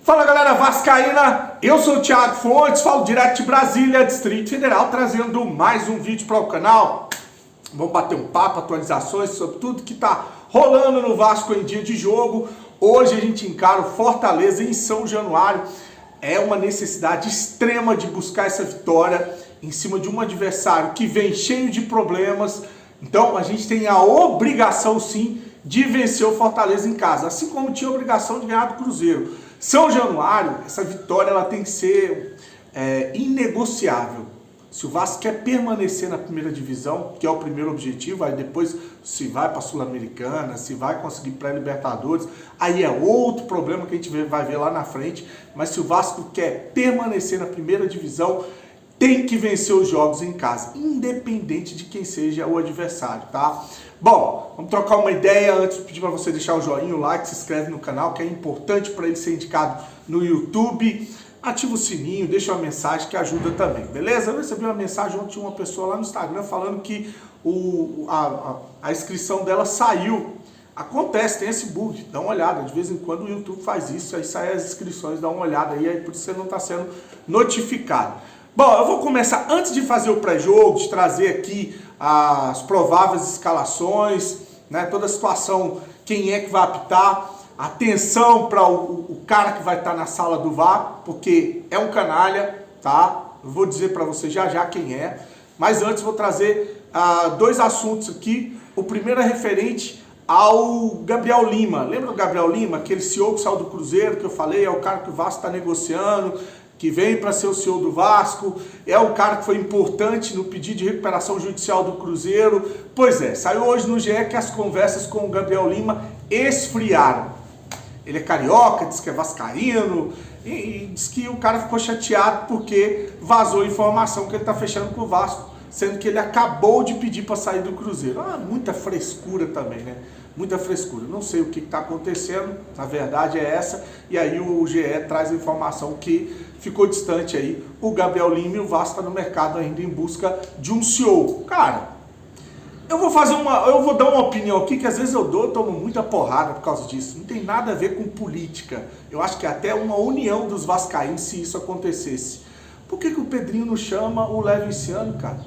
Fala galera vascaína, eu sou o Thiago Fontes, falo direto de Brasília, Distrito Federal, trazendo mais um vídeo para o canal. Vamos bater um papo, atualizações sobre tudo que está rolando no Vasco em dia de jogo. Hoje a gente encara o Fortaleza em São Januário. É uma necessidade extrema de buscar essa vitória em cima de um adversário que vem cheio de problemas. Então a gente tem a obrigação sim de vencer o Fortaleza em casa, assim como tinha a obrigação de ganhar do Cruzeiro. São Januário, essa vitória ela tem que ser inegociável. Se o Vasco quer permanecer na primeira divisão, que é o primeiro objetivo, aí depois se vai para a Sul-Americana, se vai conseguir pré-Libertadores, aí é outro problema que a gente vai ver lá na frente. Mas se o Vasco quer permanecer na primeira divisão, tem que vencer os jogos em casa, independente de quem seja o adversário, tá? Bom, vamos trocar uma ideia. Antes de pedir para você deixar o joinha, o like, se inscreve no canal, que é importante para ele ser indicado no YouTube. Ativa o sininho, deixa uma mensagem que ajuda também, beleza? Eu recebi uma mensagem ontem de uma pessoa lá no Instagram falando que a inscrição dela saiu. Acontece, tem esse bug, dá uma olhada, de vez em quando o YouTube faz isso, aí sai as inscrições, dá uma olhada aí por isso você não está sendo notificado. Bom, eu vou começar, antes de fazer o pré-jogo, de trazer aqui as prováveis escalações, né, toda a situação, quem é que vai apitar, atenção para o cara que vai estar na sala do VAR, porque é um canalha, tá? Eu vou dizer para você já quem é, mas antes vou trazer dois assuntos aqui. O primeiro é referente ao Gabriel Lima. Lembra do Gabriel Lima, aquele CEO que saiu do Cruzeiro, que eu falei, é o cara que o Vasco está negociando, que vem para ser o CEO do Vasco, é o cara que foi importante no pedido de recuperação judicial do Cruzeiro. Pois é, saiu hoje no GE que as conversas com o Gabriel Lima esfriaram. Ele é carioca, diz que é vascaíno, e diz que o cara ficou chateado porque vazou informação que ele está fechando com o Vasco, sendo que ele acabou de pedir para sair do Cruzeiro. Muita frescura também, né? Muita frescura. Não sei o que está acontecendo, na verdade é essa, e aí o GE traz a informação que ficou distante aí. O Gabriel Lima e o Vasco está no mercado ainda em busca de um CEO. Cara, eu vou dar uma opinião aqui que às vezes eu tomo muita porrada por causa disso. Não tem nada a ver com política. Eu acho que é até uma união dos vascaínos se isso acontecesse. Por que o Pedrinho não chama o Léo esse ano, cara?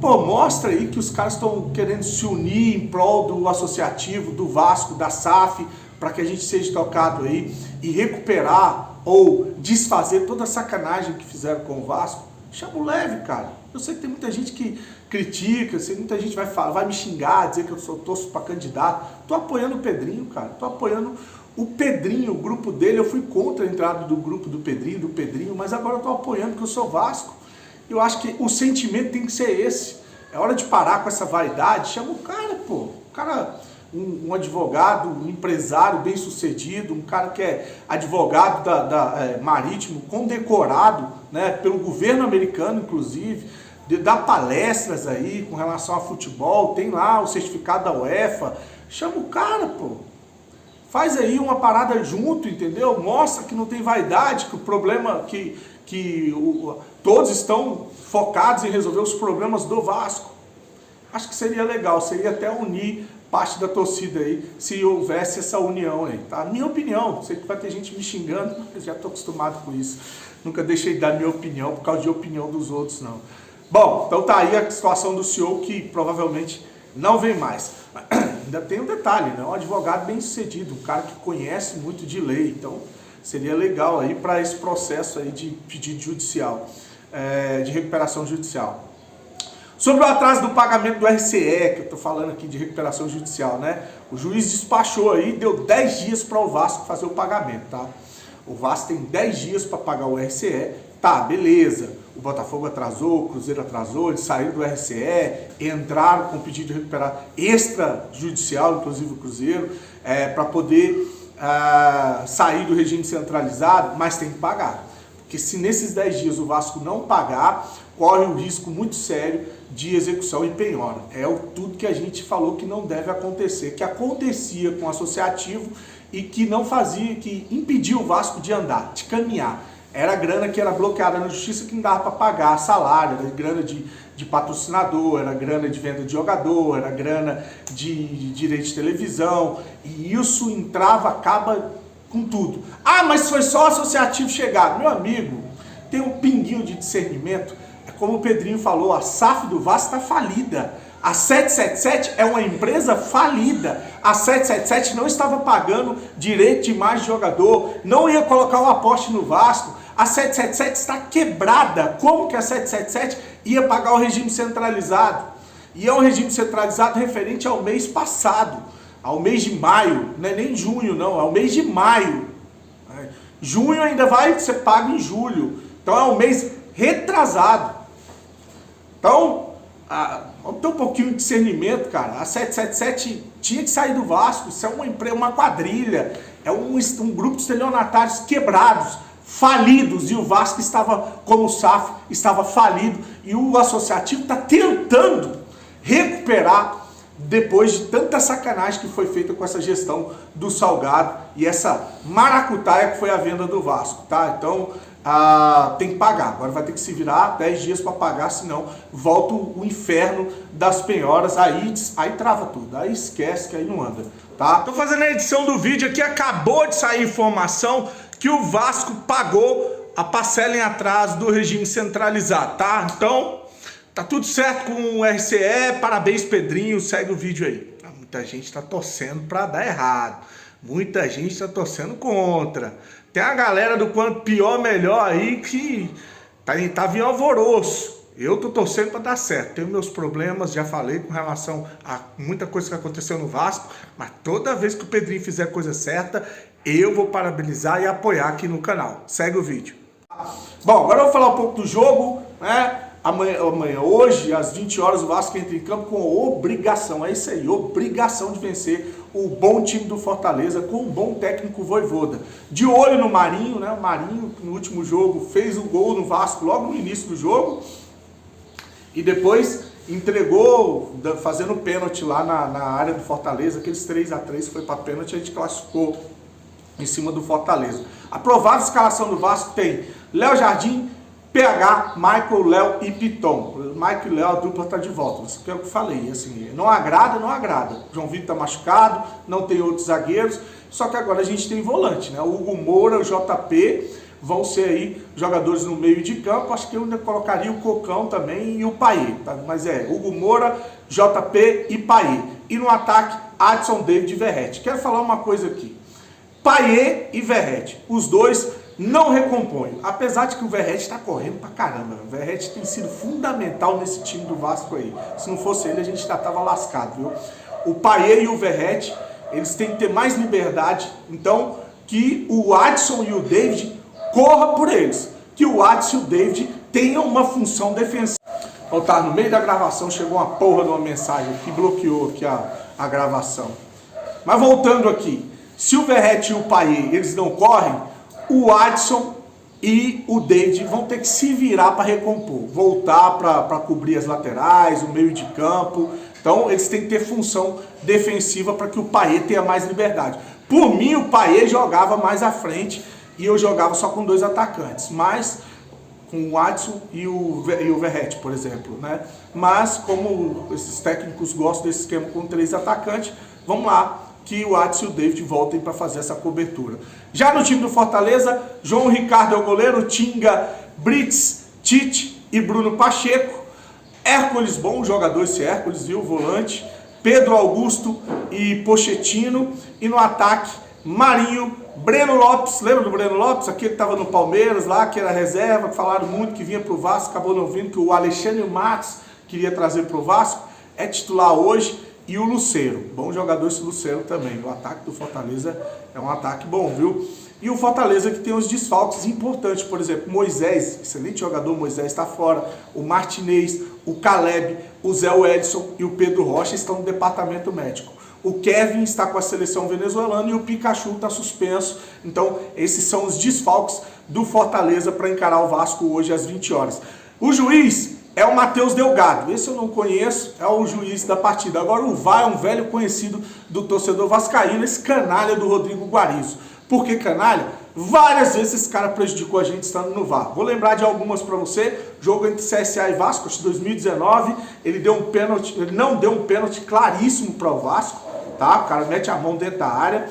Pô, mostra aí que os caras estão querendo se unir em prol do associativo, do Vasco, da SAF, para que a gente seja tocado aí e recuperar ou desfazer toda a sacanagem que fizeram com o Vasco. Chama o Leve, cara. Eu sei que tem muita gente que critica, muita gente vai me xingar, dizer que eu torço para candidato. Tô apoiando o Pedrinho, cara. Tô apoiando o Pedrinho, o grupo dele. Eu fui contra a entrada do grupo do Pedrinho, mas agora eu tô apoiando porque eu sou Vasco. Eu acho que o sentimento tem que ser esse. É hora de parar com essa vaidade. Chama o cara, pô. O cara, um advogado, um empresário bem sucedido, um cara que é advogado marítimo, condecorado, né, pelo governo americano, inclusive, dá palestras aí com relação a futebol, tem lá o certificado da UEFA. Chama o cara, pô. Faz aí uma parada junto, entendeu? Mostra que não tem vaidade, que o problema, todos estão focados em resolver os problemas do Vasco. Acho que seria legal, seria até unir parte da torcida aí, se houvesse essa união aí, tá? Minha opinião, sei que vai ter gente me xingando, mas já estou acostumado com isso. Nunca deixei de dar minha opinião por causa de opinião dos outros, não. Bom, então tá aí a situação do CEO que provavelmente não vem mais. Ainda tem um detalhe, né? Um advogado bem sucedido, um cara que conhece muito de lei, então seria legal aí para esse processo aí de pedido judicial, de recuperação judicial. Sobre o atraso do pagamento do RCE, que eu tô falando aqui de recuperação judicial, né? O juiz despachou aí, deu 10 dias para o Vasco fazer o pagamento, tá? O Vasco tem 10 dias para pagar o RCE, tá, beleza. O Botafogo atrasou, o Cruzeiro atrasou, eles saíram do RCE, entraram com pedido de recuperar extrajudicial, inclusive o Cruzeiro, para poder sair do regime centralizado, mas tem que pagar. Porque se nesses 10 dias o Vasco não pagar, corre um risco muito sério de execução e penhora. É tudo que a gente falou que não deve acontecer, que acontecia com o associativo e que não fazia, que impedia o Vasco de andar, de caminhar. Era grana que era bloqueada na justiça, que não dava para pagar salário, era grana de patrocinador, era grana de venda de jogador, era grana de direito de televisão, e isso entrava, acaba com tudo. Ah, mas foi só o associativo chegar. Meu amigo, tem um pinguinho de discernimento. É como o Pedrinho falou, a SAF do Vasco está falida. A 777 é uma empresa falida. A 777 não estava pagando direito de imagem de jogador, não ia colocar o aporte no Vasco. A 777 está quebrada. Como que a 777 ia pagar o regime centralizado? E é um regime centralizado referente ao mês passado, ao mês de maio, não é nem junho não, é o mês de maio. Junho ainda vai ser pago em julho, então é um mês retrasado. Então, vamos ter um pouquinho de discernimento, cara. A 777 tinha que sair do Vasco, isso é uma quadrilha, é um grupo de estelionatários quebrados, falidos, e o Vasco estava, como o SAF, estava falido, e o associativo está tentando recuperar depois de tanta sacanagem que foi feita com essa gestão do Salgado e essa maracutaia que foi a venda do Vasco, tá? Então, tem que pagar. Agora vai ter que se virar 10 dias para pagar, senão volta o inferno das penhoras, aí trava tudo, aí esquece que aí não anda, tá? Tô fazendo a edição do vídeo aqui, acabou de sair informação que o Vasco pagou a parcela em atraso do regime centralizado, tá? Então, tá tudo certo com o RCE, parabéns Pedrinho, segue o vídeo aí. Muita gente tá torcendo para dar errado, muita gente tá torcendo contra. Tem a galera do quanto pior, melhor aí que tá em alvoroço. Eu tô torcendo para dar certo. Tenho meus problemas, já falei com relação a muita coisa que aconteceu no Vasco, mas toda vez que o Pedrinho fizer coisa certa, eu vou parabenizar e apoiar aqui no canal. Segue o vídeo. Bom, agora eu vou falar um pouco do jogo, né? Hoje, às 20 horas, o Vasco entra em campo com obrigação, é isso aí, obrigação de vencer o bom time do Fortaleza com um bom técnico Vojvoda. De olho no Marinho, né? O Marinho, no último jogo, fez um gol no Vasco logo no início do jogo e depois entregou, fazendo pênalti lá na área do Fortaleza, aqueles 3-3 foi para pênalti, a gente classificou em cima do Fortaleza. A provável escalação do Vasco tem Léo Jardim, PH, Michael, Léo e Piton. Michael e Léo, a dupla tá de volta. Isso que é o que eu falei. Assim, não agrada, não agrada. João Vitor tá machucado, não tem outros zagueiros. Só que agora a gente tem volante, né? O Hugo Moura, o JP vão ser aí jogadores no meio de campo. Acho que eu ainda colocaria o Cocão também e o Payet, tá? Mas Hugo Moura, JP e Payet. E no ataque, Adson, David e Verratti. Quero falar uma coisa aqui. Payet e Verratti, os dois não recompõem, apesar de que o Verratti está correndo pra caramba. O Verratti tem sido fundamental nesse time do Vasco aí. Se não fosse ele, a gente já estava lascado, viu? O Payet e o Verratti, eles têm que ter mais liberdade, então que o Adson e o David corra por eles, que o Adson e o David tenham uma função defensiva. Ó, tá, no meio da gravação chegou uma porra de uma mensagem que bloqueou aqui a gravação. Mas voltando aqui, se o Verratti e o Payet, eles não correm, o Adson e o David vão ter que se virar para recompor, voltar para cobrir as laterais, o meio de campo. Então eles têm que ter função defensiva para que o Payet tenha mais liberdade. Por mim, o Payet jogava mais à frente e eu jogava só com 2 atacantes, mas com o Adson e o Verratti, por exemplo, né? Mas como esses técnicos gostam desse esquema com 3 atacantes, vamos lá, que o Adson e o David voltem para fazer essa cobertura. Já no time do Fortaleza, João Ricardo é o goleiro, Tinga, Brits, Tite e Bruno Pacheco. Hércules, bom jogador esse Hércules, viu? Volante. Pedro Augusto e Pochettino. E no ataque, Marinho, Breno Lopes. Lembra do Breno Lopes? Aquele que estava no Palmeiras lá, que era reserva, que falaram muito que vinha para o Vasco, acabou não vindo, que o Alexandre Matos queria trazer para o Vasco. É titular hoje. E o Lucero, bom jogador esse Lucero também. O ataque do Fortaleza é um ataque bom, viu? E o Fortaleza que tem uns desfalques importantes, por exemplo, Moisés, excelente jogador, Moisés está fora. O Martinez, o Caleb, o Zé Edson e o Pedro Rocha estão no departamento médico. O Kevin está com a seleção venezuelana e o Pikachu está suspenso. Então, esses são os desfalques do Fortaleza para encarar o Vasco hoje às 20 horas. O juiz é o Matheus Delgado, esse eu não conheço, é o juiz da partida. Agora o VAR é um velho conhecido do torcedor vascaíno, esse canalha do Rodrigo Guarizo. Por que canalha? Várias vezes esse cara prejudicou a gente estando no VAR. Vou lembrar de algumas para você. Jogo entre CSA e Vasco, acho que 2019, ele deu um pênalti, ele não deu um pênalti claríssimo para o Vasco, tá? O cara mete a mão dentro da área.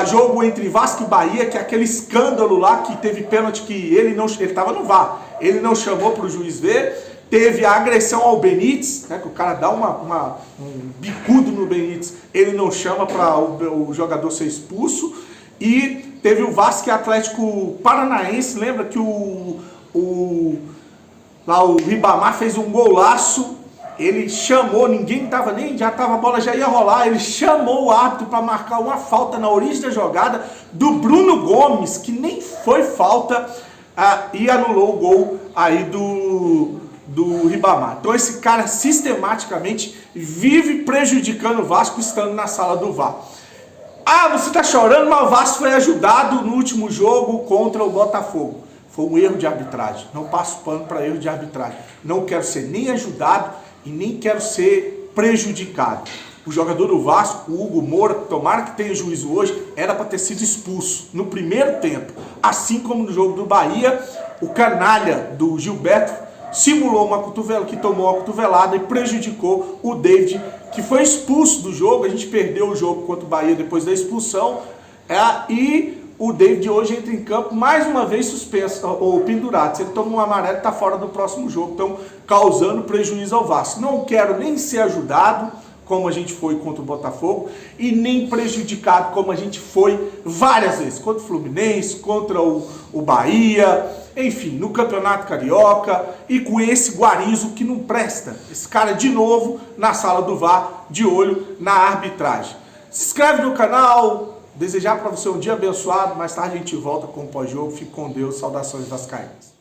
Jogo entre Vasco e Bahia, que é aquele escândalo lá que teve pênalti que ele estava no VAR, ele não chamou para o juiz ver. Teve a agressão ao Benítez, né, que o cara dá um bicudo no Benítez, ele não chama para o jogador ser expulso. E teve o Vasco e Atlético Paranaense, lembra que o Ribamar fez um golaço, ele chamou, ninguém estava nem, a bola já ia rolar, ele chamou o árbitro para marcar uma falta na origem da jogada do Bruno Gomes, que nem foi falta, e anulou o gol aí do Ribamar. Então esse cara sistematicamente vive prejudicando o Vasco estando na sala do VAR. Você tá chorando, mas o Vasco foi ajudado no último jogo contra o Botafogo. Foi um erro de arbitragem. Não passo pano para erro de arbitragem. Não quero ser nem ajudado e nem quero ser prejudicado. O jogador do Vasco, o Hugo Moura, tomara que tenha juízo hoje, era para ter sido expulso no primeiro tempo. Assim como no jogo do Bahia, o canalha do Gilberto simulou uma cotovela, que tomou a cotovelada e prejudicou o David, que foi expulso do jogo. A gente perdeu o jogo contra o Bahia depois da expulsão, e o David hoje entra em campo mais uma vez suspenso ou pendurado. Se ele toma um amarelo, está fora do próximo jogo, então causando prejuízo ao Vasco. Não quero nem ser ajudado, como a gente foi contra o Botafogo, e nem prejudicado, como a gente foi várias vezes, contra o Fluminense, contra o Bahia, enfim, no Campeonato Carioca, e com esse Guarizo que não presta. Esse cara de novo na sala do VAR, de olho na arbitragem. Se inscreve no canal, desejar para você um dia abençoado. Mais tarde a gente volta com o pós-jogo. Fique com Deus, saudações vascaínas.